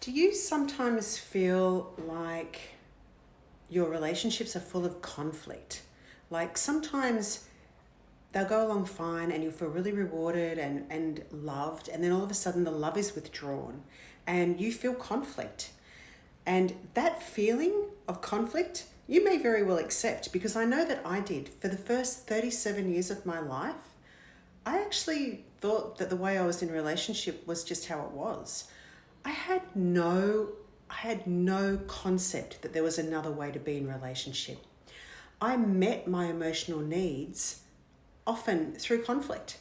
Do you sometimes feel like your relationships are full of conflict? Like sometimes they'll go along fine and you'll feel really rewarded and loved, and then all of a sudden the love is withdrawn and you feel conflict. And that feeling of conflict, you may very well accept, because I know that I did. For the first 37 years of my life, I actually thought that the way I was in a relationship was just how it was. I had no I had no concept that there was another way to be in a relationship. I met my emotional needs often through conflict.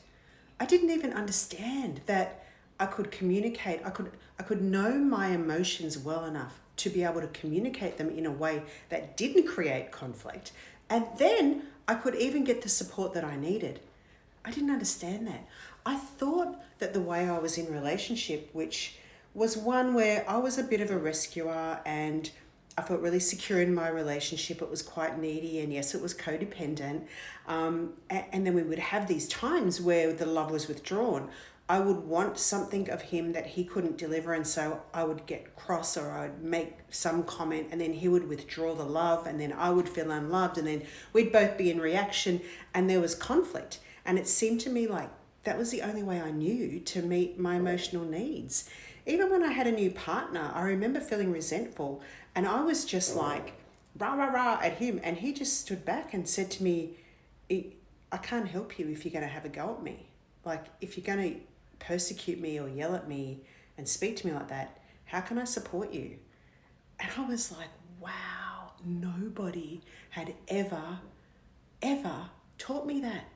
I didn't even understand that I could communicate. I could know my emotions well enough to be able to communicate them in a way that didn't create conflict. And then I could even get the support that I needed. I didn't understand that. I thought that the way I was in relationship, which was one where I was a bit of a rescuer and I felt really secure in my relationship. It was quite needy, and yes, it was codependent. And then we would have these times where the love was withdrawn. I would want something of him that he couldn't deliver, and so I would get cross, or I would make some comment, and then he would withdraw the love, and then I would feel unloved, and then we'd both be in reaction, and there was conflict. And it seemed to me like that was the only way I knew to meet my emotional needs. Even when I had a new partner, I remember feeling resentful, and I was just like rah rah rah at him, and he just stood back and said to me, I can't help you if you're going to have a go at me. Like, if you're going to persecute me or yell at me and speak to me like that, how can I support you? And I was like, wow, nobody had ever taught me that.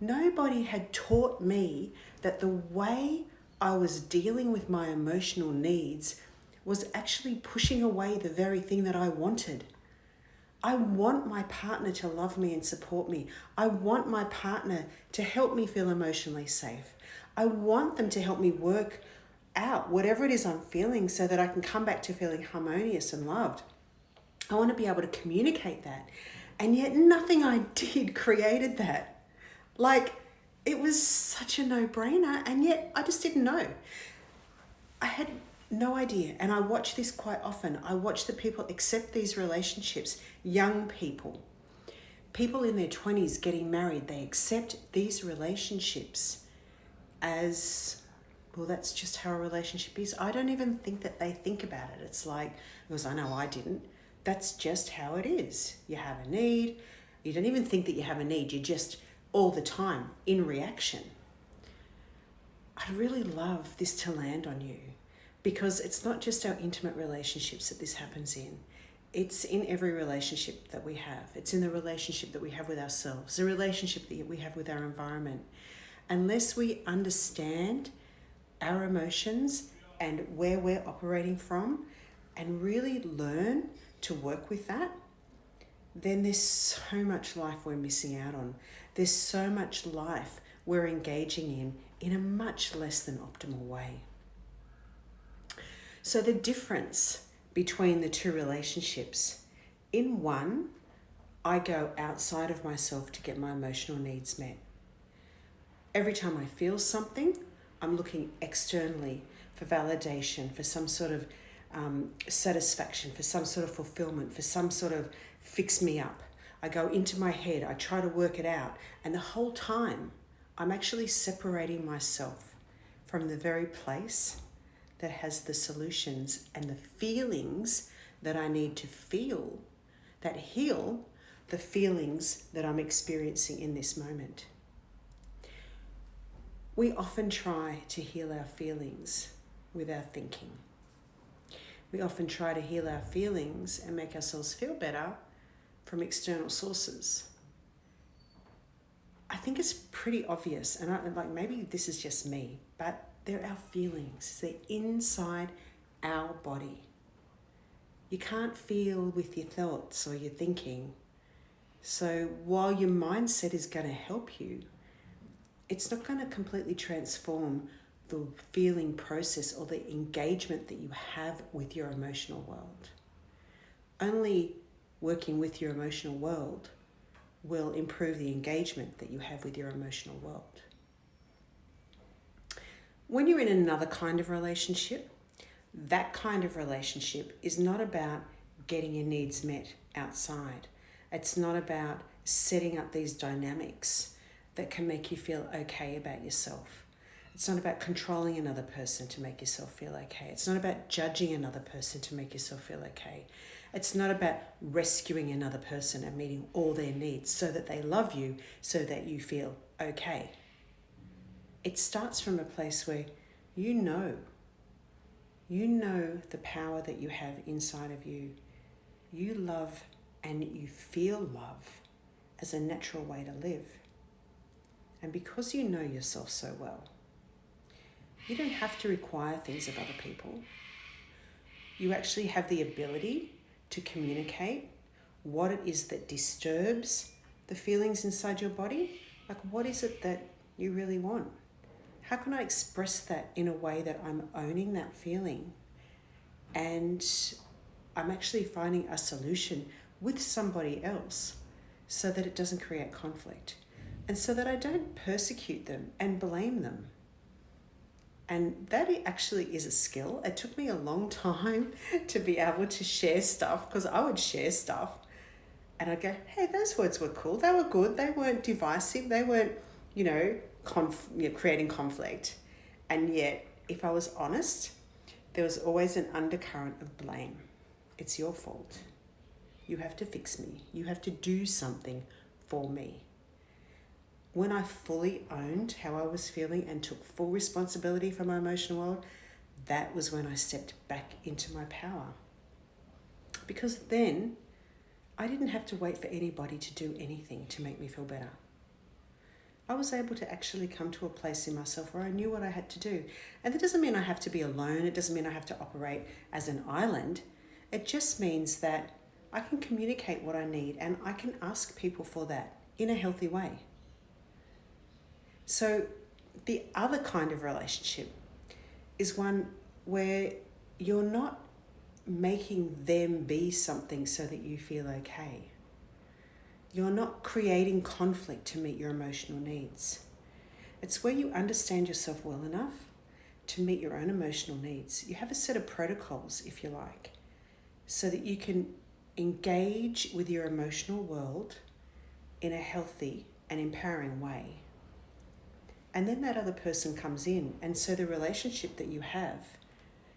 Nobody had taught me that the way I was dealing with my emotional needs was actually pushing away the very thing that I wanted. I want my partner to love me and support me. I want my partner to help me feel emotionally safe. I want them to help me work out whatever it is I'm feeling so that I can come back to feeling harmonious and loved. I want to be able to communicate that. And yet nothing I did created that. Like, it was such a no-brainer, and yet I just didn't know. I had no idea, and I watch this quite often. I watch the people accept these relationships, young people in their 20s getting married. They accept these relationships as, well, that's just how a relationship is. I don't even think that they think about it. It's like, because I know I didn't, that's just how it is. You have a need. You don't even think that you have a need. You're just all the time in reaction. I'd really love this to land on you, because it's not just our intimate relationships that this happens in. It's in every relationship that we have. It's in the relationship that we have with ourselves, the relationship that we have with our environment. Unless we understand our emotions and where we're operating from and really learn to work with that, then there's so much life we're missing out on. There's so much life we're engaging in a much less than optimal way. So the difference between the two relationships, in one, I go outside of myself to get my emotional needs met. Every time I feel something, I'm looking externally for validation, for some sort of satisfaction, for some sort of fulfillment, for some sort of fix me up. I go into my head, I try to work it out, and the whole time I'm actually separating myself from the very place that has the solutions and the feelings that I need to feel that heal the feelings that I'm experiencing in this moment. We often try to heal our feelings with our thinking. We often try to heal our feelings and make ourselves feel better from external sources. I think it's pretty obvious, and maybe this is just me, but they're our feelings. They're inside our body. You can't feel with your thoughts or your thinking. So while your mindset is going to help you, it's not going to completely transform the feeling process or the engagement that you have with your emotional world. Only working with your emotional world will improve the engagement that you have with your emotional world. When you're in another kind of relationship, That kind of relationship is not about getting your needs met outside. It's not about setting up these dynamics that can make you feel okay about yourself. It's not about controlling another person to make yourself feel okay. It's not about judging another person to make yourself feel okay. It's not about rescuing another person and meeting all their needs so that they love you, so that you feel okay. It starts from a place where you know the power that you have inside of you. You love and you feel love as a natural way to live. And because you know yourself so well, you don't have to require things of other people. You actually have the ability to communicate what it is that disturbs the feelings inside your body. Like, what is it that you really want? How can I express that in a way that I'm owning that feeling and I'm actually finding a solution with somebody else so that it doesn't create conflict and so that I don't persecute them and blame them? And that actually is a skill. It took me a long time to be able to share stuff, because I would share stuff and I'd go, hey, those words were cool. They were good. They weren't divisive. They weren't, creating conflict. And yet, if I was honest, there was always an undercurrent of blame. It's your fault. You have to fix me. You have to do something for me. When I fully owned how I was feeling and took full responsibility for my emotional world, that was when I stepped back into my power. Because then I didn't have to wait for anybody to do anything to make me feel better. I was able to actually come to a place in myself where I knew what I had to do. And that doesn't mean I have to be alone. It doesn't mean I have to operate as an island. It just means that I can communicate what I need and I can ask people for that in a healthy way. So the other kind of relationship is one where you're not making them be something so that you feel okay. You're not creating conflict to meet your emotional needs. It's where you understand yourself well enough to meet your own emotional needs. You have a set of protocols, if you like, so that you can engage with your emotional world in a healthy and empowering way. And then that other person comes in, and so the relationship that you have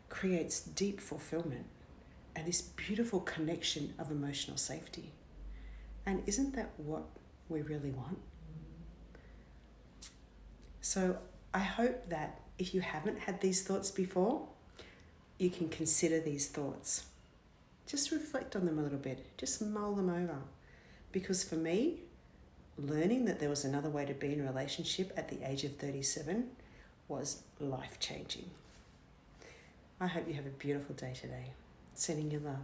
creates deep fulfillment and this beautiful connection of emotional safety. And isn't that what we really want? So I hope that if you haven't had these thoughts before, you can consider these thoughts. Just reflect on them a little bit. Just mull them over. Because for me, learning that there was another way to be in a relationship at the age of 37 was life-changing. I hope you have a beautiful day today. Sending you love.